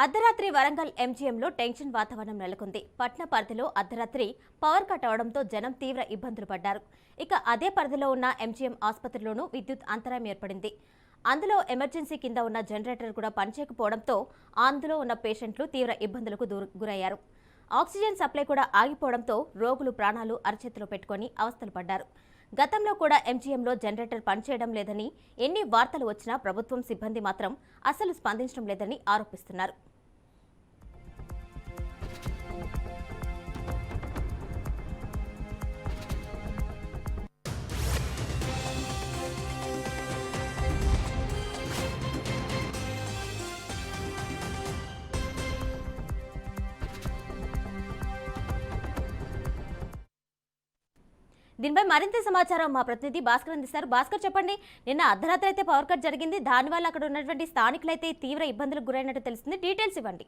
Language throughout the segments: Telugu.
అర్ధరాత్రి వరంగల్ ఎంజీఎంలో టెన్షన్ వాతావరణం నెలకొంది. పట్న పరిధిలో అర్ధరాత్రి పవర్ కట్ అవడంతో జనం తీవ్ర ఇబ్బందులు పడ్డారు. ఇక అదే పరిధిలో ఉన్న ఎంజీఎం ఆసుపత్రిలోనూ విద్యుత్ అంతరాయం ఏర్పడింది. అందులో ఎమర్జెన్సీ కింద ఉన్న జనరేటర్ కూడా పనిచేయకపోవడంతో అందులో ఉన్న పేషెంట్లు తీవ్ర ఇబ్బందులకు గురయ్యారు. ఆక్సిజన్ సప్లై కూడా ఆగిపోవడంతో రోగులు ప్రాణాలు అరచేతిలో పెట్టుకుని అవస్థలు పడ్డారు. గతంలో కూడా ఎంజీఎంలో జనరేటర్ పనిచేయడం లేదని, ఎన్ని వార్తలు వచ్చినా ప్రభుత్వం సిబ్బంది మాత్రం అసలు స్పందించడం లేదని ఆరోపిస్తున్నారు. దీనిపై మరింత సమాచారం మా ప్రతినిధి భాస్కర్ అందిస్తారు. భాస్కర్, చెప్పండి. నిన్న అర్ధరాత్రి అయితే పవర్ కట్ జరిగింది. దానివల్ల అక్కడ ఉన్నటువంటి స్థానికులైతే తీవ్ర ఇబ్బందులకు గురైనట్టు తెలుస్తుంది. డీటెయిల్స్ ఇవ్వండి.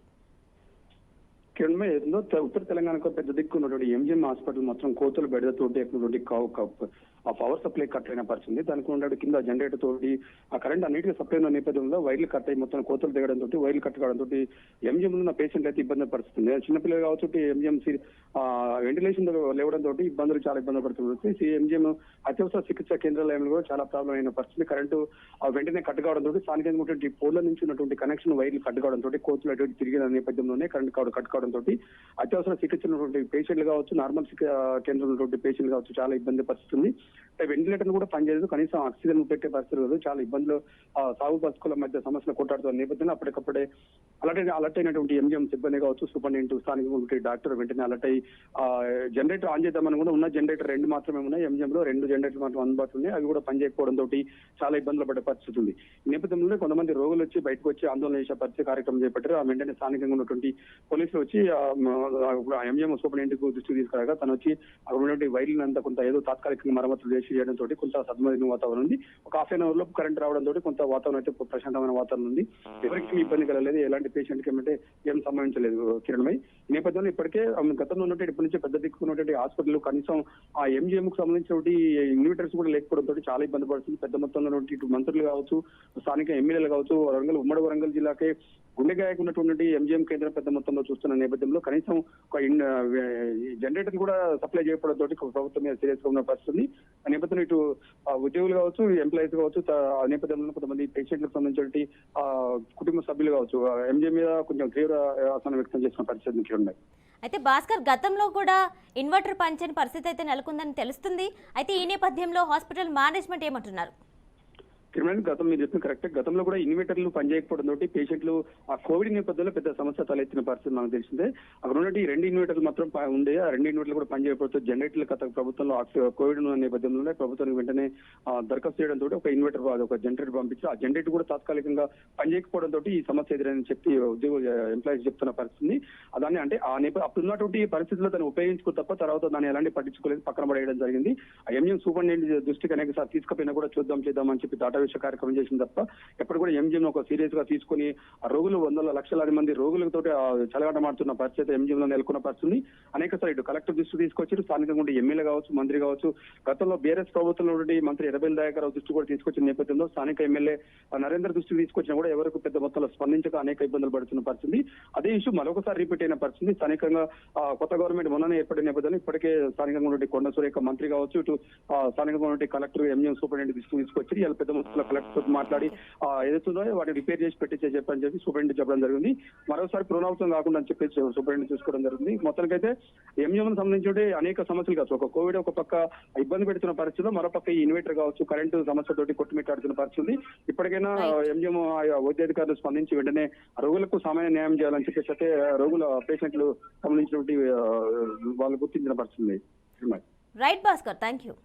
ఉత్తర తెలంగాణకు పెద్ద దిక్కు ఉన్నటువంటి ఎంజిఎం హాస్పిటల్ మొత్తం కోతులు బెడదతోటి ఆ పవర్ సప్లై కట్ అయిన పరిస్థితి. దానికి ఉన్న కింద జనరేటర్ తోటి ఆ కరెంట్ అన్నిటికీ సప్లై ఉన్న నేపథ్యంలో వైర్లు కట్ అయ్యి మొత్తం కోతులు దిగడంతో వైర్లు కట్ కావడంతో ఎంజిఎం ఉన్న పేషెంట్ అయితే ఇబ్బంది పడుతుంది. చిన్నపిల్లలు కావచ్చు, ఎంజిఎం వెంటిలేషన్ లేవడంతో ఇబ్బందులు చాలా ఇబ్బంది పడుతుంది. ఎంజిఎం అత్యవసర చికిత్స కేంద్రాలయంలో కూడా చాలా ప్రాబ్లం అయిన పరిస్థితి. కరెంటు వెంటనే కట్ కావడంతో స్థానికంగా ఉన్నటువంటి పోర్ల నుంచి ఉన్నటువంటి కనెక్షన్ వైర్లు కట్ కావడంతో కోతులు అటువంటి తిరిగిన నేపథ్యంలోనే కరెంట్ కట్ కావడంతో అత్యవసర చికిత్స ఉన్నటువంటి పేషెంట్లు కావచ్చు, నార్మల్ కేంద్రంలో ఉన్నటువంటి పేషెంట్లు కావచ్చు చాలా ఇబ్బంది పరిస్థితుంది. వెంటిలేటర్ కూడా పనిచేయదు, కనీసం ఆక్సిజన్ పెట్టే పరిస్థితి లేదు. చాలా ఇబ్బందులు సాగు బతుకుల మధ్య సమస్యలు కొట్టాడుతున్న నేపథ్యంలో అప్పటికప్పుడే అలర్ట్ అయినటువంటి ఎంజిఎం సిబ్బంది కావచ్చు, సూపరింటెండెంట్, స్థానిక డాక్టర్ వెంటనే అలర్ట్ అయ్యి జనరేటర్ ఆన్ చేద్దామని కూడా ఉన్న జనరేటర్ 2 మాత్రమే ఉన్నాయి. ఎంజిఎం లో 2 జనరేటర్ మాత్రం అందుబాటులో ఉన్నాయి. అవి కూడా పనిచేయకపోవడంతో చాలా ఇబ్బందులు పడే పరిస్థితి ఉంది. ఈ నేపథ్యంలో కొంతమంది రోగులు వచ్చి బయటకు వచ్చి ఆందోళన చేసే పరిస్థితి కార్యక్రమం చేపట్టారు. ఆ వెంటనే స్థానికంగా ఉన్నటువంటి పోలీసులు వచ్చి ఎంజిఎం సూపరింటెండెంట్ దృష్టికి తీసుకురాగా తను వచ్చి అక్కడ ఉన్నటువంటి వైర్లను అంతా కొంత ఏదో తాత్కాలికంగా మరమ్మతులు చేయడంతో కొంత సద్మదిన వాతావరణం ఉంది. ఒక హాఫ్ అన్ అవర్ లో కరెంట్ రావడంతో కొంత వాతావరణం అయితే ప్రశాంతమైన వాతావరణం ఉంది. ఎవరికి ఇబ్బంది కలగలేదు, ఎలాంటి పేషెంట్ కి ఏమంటే ఏం సంభవించలేదు. కిరణ్మై, ఈ నేపథ్యంలో ఇప్పటికే గతంలో ఉన్నటువంటి ఇప్పటి నుంచి పెద్ద దిక్కున్నటువంటి హాస్పిటల్ కనీసం ఆ ఎంజిఎం కు సంబంధించినటువంటి ఇన్వర్టర్స్ కూడా లేకపోవడంతో చాలా ఇబ్బంది పడుతుంది. పెద్ద మొత్తంలో ఇటు మంత్రులు కావచ్చు, స్థానిక ఎమ్మెల్యేలు కావచ్చు, ఉమ్మడి వరంగల్ జిల్లాకే గుండెగాయకు ఉన్నటువంటి ఎంజిఎం కేంద్రం పెద్ద మొత్తంలో చూస్తున్న నేపథ్యంలో కనీసం ఒక జనరేటర్ కూడా సప్లై చేయకపోవడంతో ప్రభుత్వం మీద సీరియస్ గా ఉన్న పరిస్థితి. ఆ నేపథ్యంలో ఇటు ఉద్యోగులు కావచ్చు, ఎంప్లాయీస్ కావచ్చు, ఆ నేపథ్యంలో కొంతమంది పేషెంట్లకు సంబంధించిన కుటుంబ సభ్యులు కావచ్చు ఎంజిఎం మీద కొంచెం తీవ్ర ఆసనం వ్యక్తం చేసిన పరిస్థితి ఉన్నాయి. అయితే భాస్కర్, గతంలో కూడా ఇన్వర్టర్ పనిచేయని పరిస్థితి అయితే నెలకొందని తెలుస్తుంది. అయితే ఈ నేపథ్యంలో హాస్పిటల్ మేనేజ్మెంట్ ఏమంటున్నారు? గతం మీరు చెప్పిన కరెక్ట్. గతంలో కూడా ఇన్వర్టర్లు పనిచేయకపోవడంతో పేషెంట్లు ఆ కోవిడ్ నేపథ్యంలో పెద్ద సమస్య తలెత్తిన పరిస్థితి మనకు తెలిసిందే. అక్కడ ఉన్నటువంటి 2 ఇన్వర్టర్లు మాత్రం ఉండే, ఆ 2 ఇన్వర్టర్లు కూడా పనిచేయకపోతే జనరేటర్లు గత ప్రభుత్వంలో కోవిడ్ నేపథ్యంలో ప్రభుత్వానికి వెంటనే దరఖాస్తు చేయడంతో ఒక ఇన్వర్టర్ ఒక జనరేటర్ పంపించి ఆ జనరేటర్ కూడా తాత్కాలికంగా పనిచేయకపోవడంతో ఈ సమస్య ఎదురని చెప్పి ఉద్యోగ ఎంప్లాయీస్ చెప్తున్న పరిస్థితి. దాన్ని అంటే అప్పుడు ఉన్నటువంటి పరిస్థితుల్లో దాన్ని ఉపయోగించుకో తప్ప తర్వాత దాన్ని ఎలాంటి పట్టించుకోలేదు, పక్కన పడేయడం జరిగింది. ఆ ఎంజిఎం సూపరింటెండెంట్ దృష్టికి అనేక సార్లు తీసుకుపోయినా కూడా చేద్దామని చెప్పి డాటా విషయ కార్యక్రమం చేసింది తప్ప ఎప్పుడు కూడా ఎంజిఎం ఒక సీరియస్ గా తీసుకుని ఆ రోగులు 100 లక్షలాది మంది రోగులతో చెలగాటమాడుతున్న పరిస్థితి ఎంజిఎం లో నెలకొన్న పరిస్థితి. అనేక సార్లు ఇటు కలెక్టర్ దృష్టి తీసుకొచ్చారు, స్థానికంగా ఉండే ఎమ్మెల్యే కావచ్చు, మంత్రి కావచ్చు. గతంలో బీఆర్ఎస్ ప్రభుత్వంలో మంత్రి ఎర్రబెల్లి దయాకర్ దృష్టి కూడా తీసుకొచ్చిన నేపథ్యంలో స్థానిక ఎమ్మెల్యే నరేంద్ర దృష్టికి తీసుకొచ్చినా కూడా ఎవరికి పెద్ద మొత్తంలో స్పందించక అనేక ఇబ్బందులు పడుతున్న పరిస్థితి. అదే ఇష్యూ మరొకసారి రిపీట్ అయిన పరిస్థితి. స్థానికంగా కొత్త గవర్నమెంట్ మొన్ననే ఏర్పడిన నేపథ్యంలో ఇప్పటికే స్థానికంగా ఉండే కొండ సురేఖ మంత్రి కావచ్చు, ఇటు స్థానికంగా ఉండే కలెక్టర్ ఎంజిఎం సూపరింటెండెంట్ దృష్టికి తీసుకొచ్చి ఇలా పెద్ద మొత్తంలో కలెక్టర్ మాట్లాడి ఏదైతుందో వాటిని రిపేర్ చేసి పెట్టించే చెప్పని చెప్పి సూపరింటెండెంట్ చెప్పడం జరిగింది. మరోసారి పునరావృతం కాకుండా అని చెప్పి సూపరింటెండెంట్ చూసుకోవడం జరిగింది. మొత్తానికైతే ఎంజిఎం సంబంధించి అనేక సమస్యలు కావచ్చు. ఒక కోవిడ్ ఒక పక్క ఇబ్బంది పెడుతున్న పరిస్థితిలో మరోపక్క ఈ ఇన్వర్టర్ కావచ్చు, కరెంటు సమస్యతోటి కొట్టుమిట్టాడుతున్న పరిస్థితి. ఇప్పటికైనా ఎంజిఎం వైద్యాధికారులు స్పందించి వెంటనే రోగులకు సామాన్య న్యాయం చేయాలని చెప్పేసి అయితే రోగుల పేషెంట్లు సంబంధించినటువంటి వాళ్ళు గుర్తించిన పరిస్థితి. Right Bhaskar, thank you.